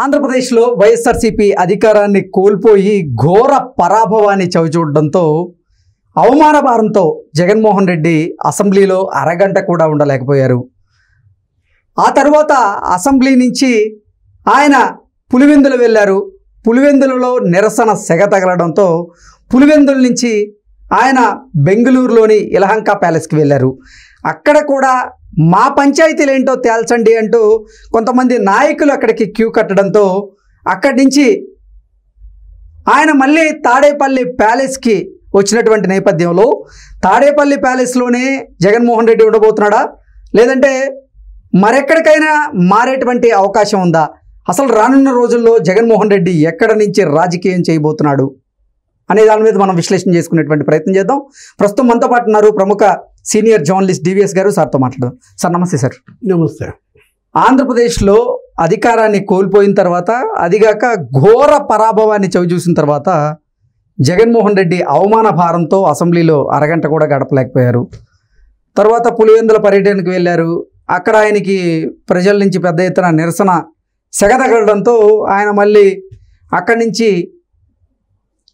ఆంధ్రప్రదేశ్లో వైఎస్ఆర్సీపీ అధికారాన్ని కోల్పోయి ఘోర పరాభవాన్ని చవిచూడడంతో అవమాన భారంతో జగన్మోహన్ రెడ్డి అసెంబ్లీలో అరగంట కూడా ఉండలేకపోయారు. ఆ తర్వాత అసెంబ్లీ నుంచి ఆయన పులివెందులు వెళ్ళారు. పులివెందులలో నిరసన సెగ తగలడంతో పులివెందుల నుంచి ఆయన బెంగళూరులోని యలహంక ప్యాలెస్కి వెళ్ళారు. అక్కడ కూడా మా పంచాయతీలు ఏంటో తేల్చండి అంటూ కొంతమంది నాయకులు అక్కడికి క్యూ కట్టడంతో అక్కడి నుంచి ఆయన మళ్ళీ తాడేపల్లి ప్యాలెస్కి వచ్చినటువంటి నేపథ్యంలో తాడేపల్లి ప్యాలెస్లోనే జగన్మోహన్ రెడ్డి ఉండబోతున్నాడా, లేదంటే మరెక్కడికైనా మారేటువంటి అవకాశం ఉందా? అసలు రానున్న రోజుల్లో జగన్మోహన్ రెడ్డి ఎక్కడ నుంచి రాజకీయం చేయబోతున్నాడు అనే దాని మీద మనం విశ్లేషణ చేసుకునేటువంటి ప్రయత్నం చేద్దాం. ప్రస్తుతం మనతో పాటు ఉన్నారు ప్రముఖ సీనియర్ జర్నలిస్ట్ డివిఎస్ గారు. సార్తో మాట్లాడదాం. సార్ నమస్తే. సార్ నమస్తే. ఆంధ్రప్రదేశ్లో అధికారాన్ని కోల్పోయిన తర్వాత, అదిగాక ఘోర పరాభవాన్ని చవిచూసిన తర్వాత జగన్మోహన్ రెడ్డి అవమాన భారంతో అసెంబ్లీలో అరగంట కూడా గడపలేకపోయారు. తర్వాత పులివెందుల పర్యటనకు వెళ్ళారు. అక్కడ ఆయనకి ప్రజల నుంచి పెద్ద ఎత్తున నిరసన సెగ తగలడంతో ఆయన మళ్ళీ అక్కడి నుంచి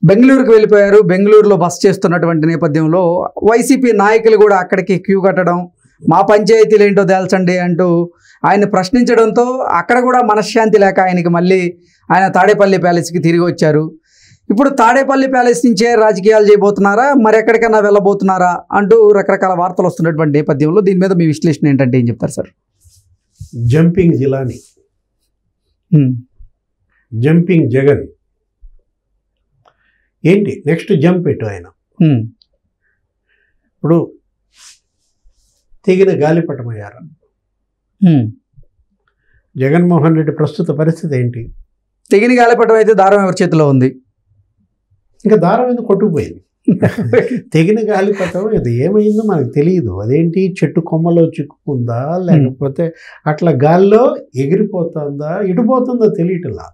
బెంగళూరుకు వెళ్ళిపోయారు. బెంగళూరులో బస చేస్తున్నటువంటి నేపథ్యంలో వైసీపీ నాయకులు కూడా అక్కడికి క్యూ కట్టడం, మా పంచాయతీలు ఏంటో తేల్చండి అంటూ ఆయన ప్రశ్నించడంతో అక్కడ కూడా మనశ్శాంతి లేక ఆయనకి మళ్ళీ ఆయన తాడేపల్లి ప్యాలెస్కి తిరిగి వచ్చారు. ఇప్పుడు తాడేపల్లి ప్యాలెస్ నుంచే రాజకీయాలు చేయబోతున్నారా, మరెక్కడికైనా వెళ్ళబోతున్నారా అంటూ రకరకాల వార్తలు వస్తున్నటువంటి నేపథ్యంలో దీని మీద మీ విశ్లేషణ ఏంటంటే ఏం చెప్తారు sir? Jumping Jilani, jumping Jagan ఏంటి నెక్స్ట్ జంప్ ఎటు ఆయన? ఇప్పుడు తెగిన గాలిపటం అయ్యారు జగన్మోహన్ రెడ్డి. ప్రస్తుత పరిస్థితి ఏంటి? తెగిన గాలిపటం అయితే దారం ఎవరి చేతిలో ఉంది? ఇంకా దారం ఎందుకు కొట్టుకుపోయింది. తెగిన గాలిపటం ఇది ఏమైందో మనకు తెలియదు. అదేంటి, చెట్టు కొమ్మలో చిక్కుకుందా, లేకపోతే అట్లా గాల్లో ఎగిరిపోతుందా, ఇటుపోతుందో తెలియటలా.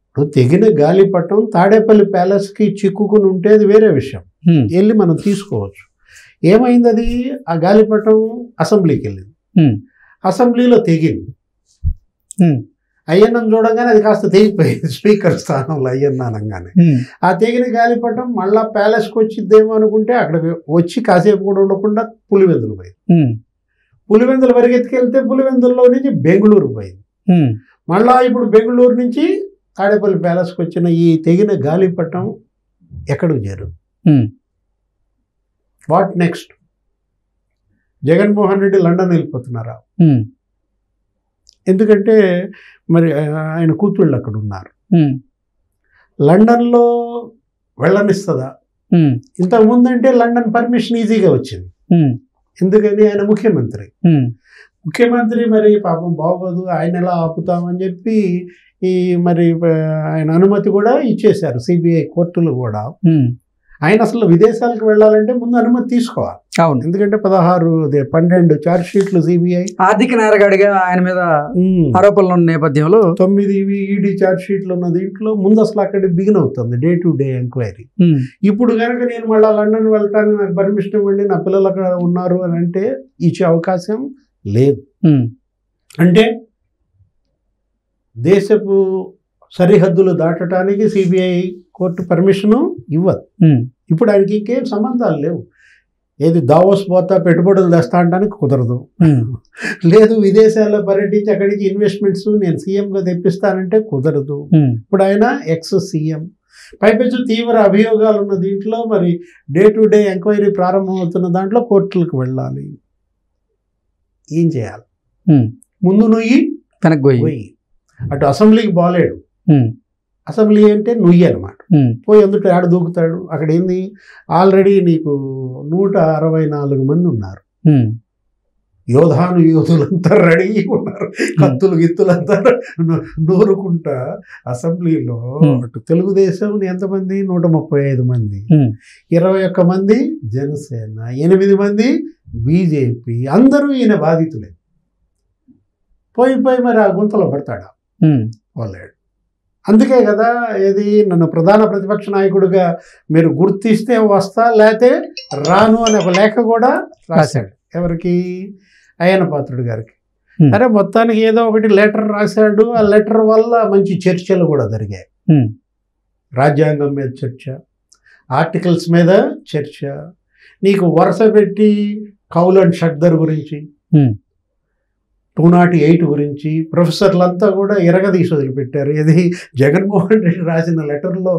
ఇప్పుడు తెగిన గాలిపటం తాడేపల్లి ప్యాలెస్కి చిక్కుకుని ఉంటే అది వేరే విషయం, వెళ్ళి మనం తీసుకోవచ్చు. ఏమైంది అది? ఆ గాలిపటం అసెంబ్లీకి వెళ్ళింది. అసెంబ్లీలో తెగింది. అయ్యన్నను చూడంగానే అది కాస్త తెగిపోయింది. స్పీకర్ స్థానంలో అయ్యన్న అనగానే ఆ తెగిన గాలిపటం మళ్ళా ప్యాలెస్కి వచ్చిద్దేమో అనుకుంటే అక్కడికి వచ్చి కాసేపు కూడా ఉండకుండా పులివెందులు పోయింది. పులివెందులు పరిగెత్తుకెళ్తే పులివెందుల్లో నుంచి బెంగళూరు పోయింది. మళ్ళా ఇప్పుడు బెంగళూరు నుంచి తాడేపల్లి ప్యాలెస్కి వచ్చిన ఈ తెగిన గాలిపటం ఎక్కడికి చేరు? What next? Jaganmohan Reddy London వెళ్ళిపోతున్నారా? ఎందుకంటే మరి ఆయన కూతుళ్ళు అక్కడ ఉన్నారు. లండన్లో వెళ్ళనిస్తుందా? ఇంతకుముందు అంటే లండన్ పర్మిషన్ ఈజీగా వచ్చింది. ఎందుకని? ఆయన ముఖ్యమంత్రి మరి పాపం బాగోదు, ఆయన ఎలా ఆపుతామని చెప్పి మరి ఆయన అనుమతి కూడా ఇచ్చేశారు సిబిఐ కోర్టులు కూడా. ఆయన అసలు విదేశాలకు వెళ్ళాలంటే ముందు అనుమతి తీసుకోవాలి. అవును, ఎందుకంటే 12 ఛార్జ్ షీట్లు సిబిఐ ఆర్థిక నేరగాడిగా ఆయన మీద ఆరోపణలు ఉన్న నేపథ్యంలో 9 ఈడీ ఛార్జ్ షీట్లు ఉన్న దీంట్లో ముందు అసలు అక్కడ బిగిన్ అవుతుంది డే టు డే ఎంక్వైరీ. ఇప్పుడు కనుక నేను మళ్ళీ లండన్ వెళ్ళటానికి నాకు పర్మిషన్ ఇవ్వండి, నా పిల్లలు అక్కడ ఉన్నారు అని అంటే ఇచ్చే అవకాశం లేదు. అంటే దేశపు సరిహద్దులు దాటడానికి సిబిఐ కోర్టు పర్మిషను ఇవ్వదు. ఇప్పుడు ఆయనకి ఇంకేం సంబంధాలు లేవు. ఏది దావోస్ పోతా పెట్టుబడులు తెస్తా అంటానికి కుదరదు. లేదు విదేశాల్లో పర్యటించి అక్కడికి ఇన్వెస్ట్మెంట్స్ నేను సీఎంగా తెప్పిస్తానంటే కుదరదు. ఇప్పుడు ఆయన ఎక్స్ సీఎం, పైపెచ్చు తీవ్ర అభియోగాలు ఉన్న దీంట్లో మరి డే టు డే ఎంక్వైరీ ప్రారంభమవుతున్న దాంట్లో కోర్టులకు వెళ్ళాలి. ఏం చేయాలి? ముందు నుయ్యి వెనక్కి పోయి అటు అసెంబ్లీకి బాలేడు. అసెంబ్లీ అంటే నుయ్యి అనమాట. పోయి అందుకు ఆడ దూకుతాడు. అక్కడ ఏంది, ఆల్రెడీ నీకు 164 మంది ఉన్నారు. యోధులంతా రెడీ ఉన్నారు, కత్తులు గిత్తులంతా నూరుకుంటా అసెంబ్లీలో. అటు తెలుగుదేశం ఎంతమంది? 135 మంది, 21 మంది జనసేన, 8 మంది బీజేపీ. అందరూ ఈయన బాధితులే. పోయి మరి ఆ గుంతలో పడతాడా? వాళ్ళాడు. అందుకే కదా ఏది, నన్ను ప్రధాన ప్రతిపక్ష నాయకుడిగా మీరు గుర్తిస్తే వస్తా, లేకపోతే రాను అనే ఒక లేఖ కూడా రాశాడు. ఎవరికి? అయ్యన్న పాత్రుడు గారికి. సరే మొత్తానికి ఏదో ఒకటి లెటర్ రాశాడు. ఆ లెటర్ వల్ల మంచి చర్చలు కూడా జరిగాయి. రాజ్యాంగం మీద చర్చ, ఆర్టికల్స్ మీద చర్చ, నీకు వరుస పెట్టి కౌల్ అండ్ షక్దర్ గురించి, 208 గురించి ప్రొఫెసర్లంతా కూడా ఎరగదీసి వదిలిపెట్టారు. ఇది జగన్మోహన్ రెడ్డి రాసిన లెటర్లో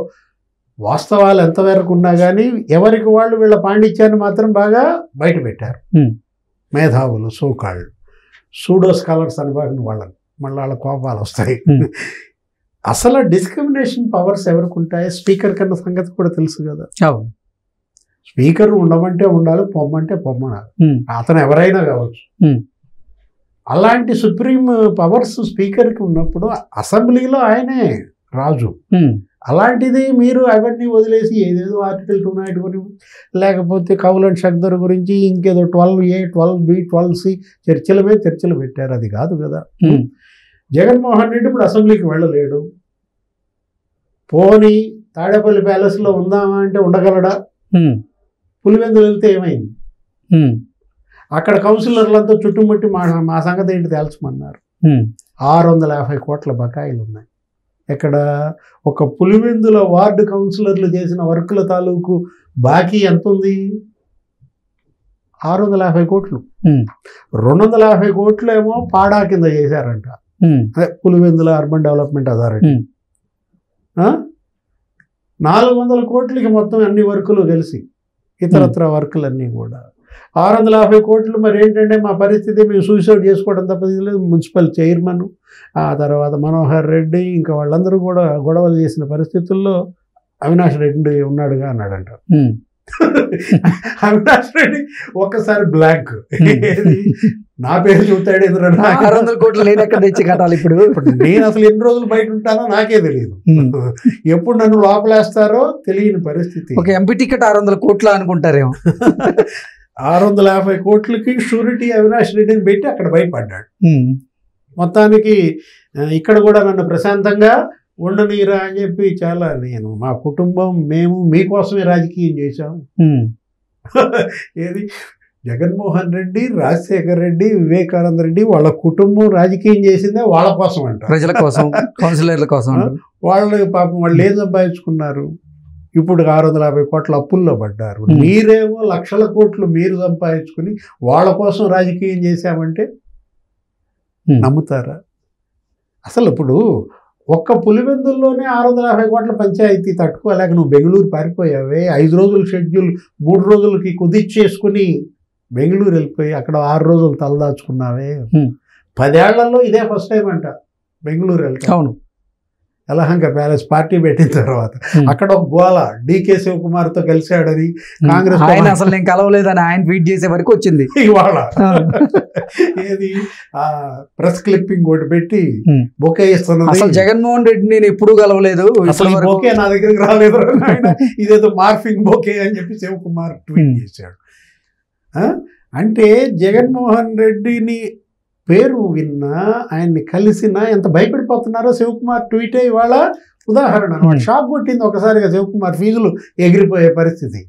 వాస్తవాలు ఎంతవరకు ఉన్నా కానీ ఎవరికి వాళ్ళు వీళ్ళ పాండిత్యాన్ని మాత్రం బాగా బయట పెట్టారు. మేధావులు, సోకాళ్ళు, సూడో స్కాలర్స్ అనుభవం వాళ్ళని, మళ్ళీ వాళ్ళ కోపాలు వస్తాయి. అసలు డిస్క్రిమినేషన్ పవర్స్ ఎవరికి ఉంటాయి? స్పీకర్ కన్నా సంగతి కూడా తెలుసు కదా. స్పీకర్ ఉండమంటే ఉండాలి, పొమ్మంటే పొమ్మనాలి. అతను ఎవరైనా కావచ్చు. అలాంటి సుప్రీం పవర్స్ స్పీకర్కి ఉన్నప్పుడు అసెంబ్లీలో ఆయనే రాజు. అలాంటిది మీరు అవన్నీ వదిలేసి ఏదేదో ఆర్టికల్ 208 గురించి, లేకపోతే కౌల్ అండ్ షక్దర్ గురించి, ఇంకేదో 12A, 12B, 12C చర్చల మీద చర్చలు పెట్టారు. అది కాదు కదా. జగన్మోహన్ రెడ్డి ఇప్పుడు అసెంబ్లీకి వెళ్ళలేడు. పోనీ తాడేపల్లి ప్యాలెస్లో ఉందామా అంటే ఉండగలడా? పులివెందులు వెళ్తే ఏమైంది? అక్కడ కౌన్సిలర్లంతా చుట్టుముట్టి మా సంగతి ఏంటి తేల్చమన్నారు. 650 కోట్ల బకాయిలు ఉన్నాయి. ఇక్కడ ఒక పులివెందుల వార్డు కౌన్సిలర్లు చేసిన వర్కుల తాలూకు బాకీ ఎంత ఉంది? 650 కోట్లు. 250 కోట్లు ఏమో పాడా కింద చేశారంట. అదే పులివెందుల అర్బన్ డెవలప్మెంట్ అథారిటీ. 400 కోట్లకి మొత్తం అన్ని వర్కులు కలిసి, ఇతరత్ర వర్కులన్నీ కూడా 650 కోట్లు. మరి ఏంటంటే మా పరిస్థితి, మేము సూసైడ్ చేసుకోవడం తప్ప లేదు. మున్సిపల్ చైర్మన్, ఆ తర్వాత మనోహర్ రెడ్డి, ఇంకా వాళ్ళందరూ కూడా గొడవలు చేసిన పరిస్థితుల్లో అవినాష్ రెడ్డి ఉన్నాడుగా అన్నాడంట. అవినాష్ రెడ్డి ఒక్కసారి బ్లాంక్. నా పేరు చెబుతాడు, 600 కోట్లు నేను ఎక్కడ తెచ్చి కట్టాలి ఇప్పుడు? నేను అసలు ఎన్ని రోజులు బయట ఉంటానో నాకే తెలియదు. ఎప్పుడు నన్ను లోపలేస్తారో తెలియని పరిస్థితి. ఒక ఎంపీ టికెట్ 600 కోట్లు అనుకుంటారేమో. 650 కోట్లకి షూరిటీ అవినాష్ రెడ్డిని పెట్టి అక్కడ భయపడ్డాడు. మొత్తానికి ఇక్కడ కూడా నన్ను ప్రశాంతంగా ఉండనీరా అని చెప్పి చాలా, నేను మా కుటుంబం మేము మీకోసమే రాజకీయం చేశాం. ఏది జగన్మోహన్ రెడ్డి, రాజశేఖర్ రెడ్డి, వివేకానంద రెడ్డి వాళ్ళ కుటుంబం రాజకీయం చేసిందే వాళ్ళ కోసం అంట, ప్రజల కోసం, కౌన్సిలర్ల కోసం. వాళ్ళు పాపం వాళ్ళు ఏం సంపాదించుకున్నారు? ఇప్పుడు 650 కోట్ల అప్పుల్లో పడ్డారు. మీరేమో లక్షల కోట్లు మీరు సంపాదించుకుని వాళ్ళ కోసం రాజకీయం చేశామంటే నమ్ముతారా? అసలు ఇప్పుడు ఒక్క పులివెందుల్లోనే 650 కోట్ల పంచాయతీ తట్టుకోలేక నువ్వు బెంగళూరు పారిపోయావే. 5 రోజుల షెడ్యూల్ 3 రోజులకి కుదిర్చేసుకుని బెంగళూరు వెళ్ళిపోయి అక్కడ 6 రోజులు తలదాచుకున్నావే. 10 ఏళ్లలో ఇదే ఫస్ట్ టైం అంట బెంగళూరు వెళ్తా. అవును, యలహంక ప్యాలెస్ పార్టీ పెట్టిన తర్వాత అక్కడ ఒక గోల, డీకే శివకుమార్తో కలిశాడని, కాంగ్రెస్ ఆయన అసలు నేను కలవలేదని ఆయన ట్వీట్ చేసే వరకు వచ్చింది. ఇవాళ ఏది ప్రెస్ క్లిప్పింగ్ ఒకటి పెట్టి బొకే ఇస్తున్నది. అసలు జగన్మోహన్ రెడ్డి నేను ఎప్పుడు కలవలేదు, అసలు బొకే నా దగ్గరికి రాలేదు, ఇదేదో మార్ఫింగ్ బొకే అని చెప్పి శివకుమార్ ట్వీట్ చేశాడు. అంటే జగన్మోహన్ రెడ్డిని పేరు విన్నా, ఆయన్ని కలిసినా ఎంత భయపడిపోతున్నారో శివకుమార్ ట్వీటే ఇవాళ ఉదాహరణ అనమాట. షాక్ కొట్టింది ఒకసారిగా శివకుమార్, ఫీజులు ఎగిరిపోయే పరిస్థితి.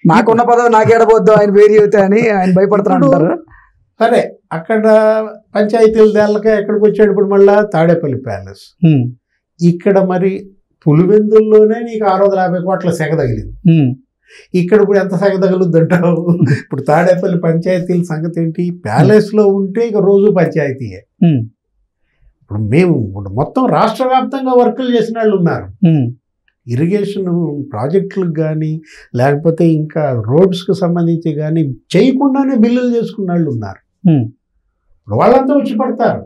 నాకున్న పదవి నాకేడబోద్దు ఆయన పేరు చెబితే అని ఆయన భయపడుతున్నాడు. సరే, అక్కడ పంచాయతీల దాళ్ళకే ఎక్కడికి వచ్చాడు ఇప్పుడు మళ్ళా తాడేపల్లి ప్యాలెస్. ఇక్కడ మరి పులివెందుల్లోనే నీకు 650 కోట్ల సెగ తగిలింది. ఇక్కడ ఇప్పుడు ఎంత సెగ తగులుద్ది అంటావు? ఇప్పుడు తాడేపల్లి పంచాయతీల సంగతి ఏంటి? ప్యాలెస్లో ఉంటే ఇక రోజు పంచాయతీయే. ఇప్పుడు మేము మొత్తం రాష్ట్ర వ్యాప్తంగా వర్కులు చేసిన వాళ్ళు ఉన్నారు. ఇరిగేషన్ ప్రాజెక్టులకు కానీ, లేకపోతే ఇంకా రోడ్స్కి సంబంధించి కానీ చేయకుండానే బిల్లులు చేసుకున్న వాళ్ళు ఉన్నారు. ఇప్పుడు వాళ్ళంతా వచ్చి పడతారు.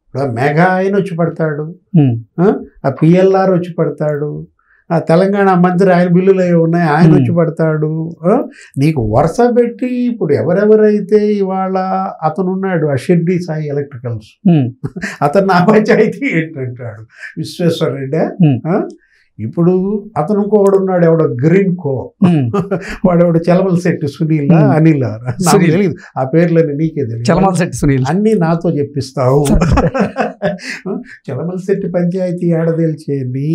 ఇప్పుడు మెగా ఆయన వచ్చి పడతాడు, ఆ పిఎల్ఆర్ వచ్చి పడతాడు, ఆ తెలంగాణ మంత్రి ఆయన బిల్లులు అవి ఉన్నాయి, ఆయన వచ్చి పడతాడు. నీకు వరుస పెట్టి ఇప్పుడు ఎవరెవరైతే ఇవాళ అతను ఉన్నాడు, ఆ షిర్డీ సాయి ఎలక్ట్రికల్స్, అతను నా పంచాయతీ ఏంటంటాడు విశ్వేశ్వర రెడ్డి. ఇప్పుడు అతను ఇంకొకడు ఉన్నాడు, ఎవడో గ్రీన్ కో, వాడెవడు చలమల శెట్టి సునీల్, అనిల్, నాకు తెలియదు ఆ పేర్లన్నీ, నీకే తెలియదు. చలమల శెట్టి సునీల్ అన్నీ నాతో చెప్పిస్తావు. చలమల శెట్టి పంచాయతీ ఏడదెలిచేయండి,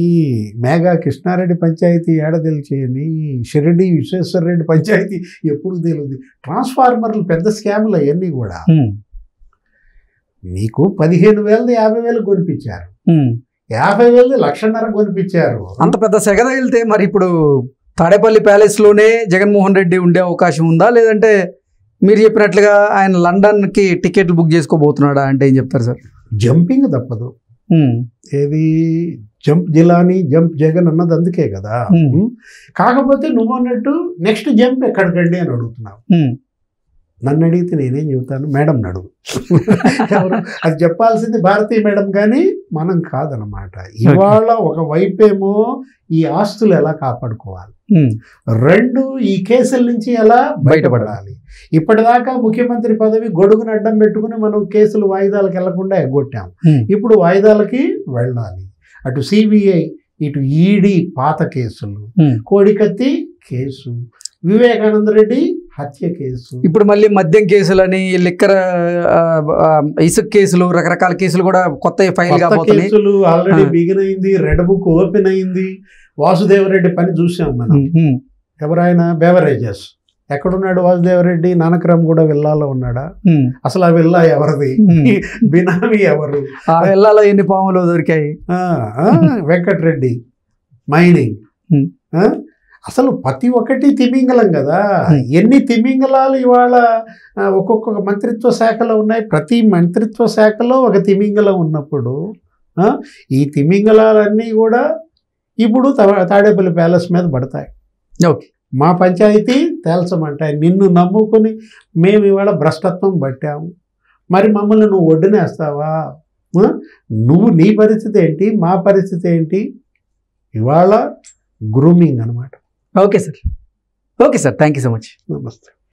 మేఘా కృష్ణారెడ్డి పంచాయతీ ఏడదెలిచేయండి, షిరిడి విశ్వేశ్వర రెడ్డి పంచాయతీ ఎప్పుడు తెలియదు. ట్రాన్స్ఫార్మర్లు పెద్ద స్కాములు అవన్నీ కూడా. మీకు 15,000 50,000 కొనిపించారు, 50,000 1,50,000 కొనిపించారు. అంత పెద్ద సెగ తగిలితే మరి ఇప్పుడు తాడేపల్లి ప్యాలెస్లోనే జగన్మోహన్ రెడ్డి ఉండే అవకాశం ఉందా, లేదంటే మీరు చెప్పినట్లుగా ఆయన లండన్కి టికెట్లు బుక్ చేసుకోబోతున్నాడా అంటే ఏం చెప్తారు సార్? జంపింగ్ తప్పదు. ఏది జంప్ జిలాని జంప్ జగన్ అన్నది అందుకే కదా. కాకపోతే నువ్వు అన్నట్టు నెక్స్ట్ జంప్ ఎక్కడికండి అని అడుగుతున్నావు. నన్ను అడిగితే నేనేం చెబుతాను, మేడం అడుగు. అది చెప్పాల్సింది భారతీయ మేడం కానీ మనం కాదనమాట. ఇవాళ ఒక వైపేమో ఈ ఆస్తులు ఎలా కాపాడుకోవాలి, రెండు ఈ కేసుల నుంచి ఎలా బయటపడాలి. ఇప్పటిదాకా ముఖ్యమంత్రి పదవి గొడుగును అడ్డం పెట్టుకుని మనం కేసులు వాయిదాలకు వెళ్లకుండా ఎగ్గొట్టాం. ఇప్పుడు వాయిదాలకి వెళ్ళాలి. అటు సిబిఐ, ఇటు ఈడీ పాత కేసులు, కోడికత్తి కేసు, వివేకానంద రెడ్డి హత్య కేసు, ఇప్పుడు మళ్ళీ మద్యం కేసులని, లిక్కర్ ఇసుక కేసులు, రకరకాల కేసులు కూడా కొత్త ఫైల్ కేసులు ఆల్రెడీ బిగిన్ అయింది. రెడ్ బుక్ ఓపెన్ అయింది. వాసుదేవరెడ్డి పని చూసాం మనం. ఎవరైనా బెవరేజెస్ ఎక్కడున్నాడు వాసుదేవరెడ్డి? నానక్రమ్ కూడా విల్లాలో ఉన్నాడా? అసలు ఆ విల్లా ఎవరిది? బినామీ ఎవరు? ఆ విల్లాలో ఎన్ని పాములు దొరికాయి? వెంకటరెడ్డి మైనింగ్. అసలు ప్రతి ఒక్కటి తిమింగలం కదా. ఎన్ని తిమింగలాలు ఇవాళ ఒక్కొక్క మంత్రిత్వ శాఖలో ఉన్నాయి. ప్రతి మంత్రిత్వ శాఖలో ఒక తిమింగలం ఉన్నప్పుడు ఈ తిమింగలాలన్నీ కూడా ఇప్పుడు తాడేపల్లి ప్యాలెస్ మీద పడతాయి. ఓకే, మా పంచాయతీ తేల్చమంటాయి. నిన్ను నమ్ముకుని మేము ఇవాళ భ్రష్టత్వం పట్టాము, మరి మమ్మల్ని నువ్వు ఒడ్డునేస్తావా? నువ్వు నీ పరిస్థితి ఏంటి, మా పరిస్థితి ఏంటి? ఇవాళ గ్రూమింగ్ అనమాట. Okay sir, okay sir, thank you so much. నమస్తే.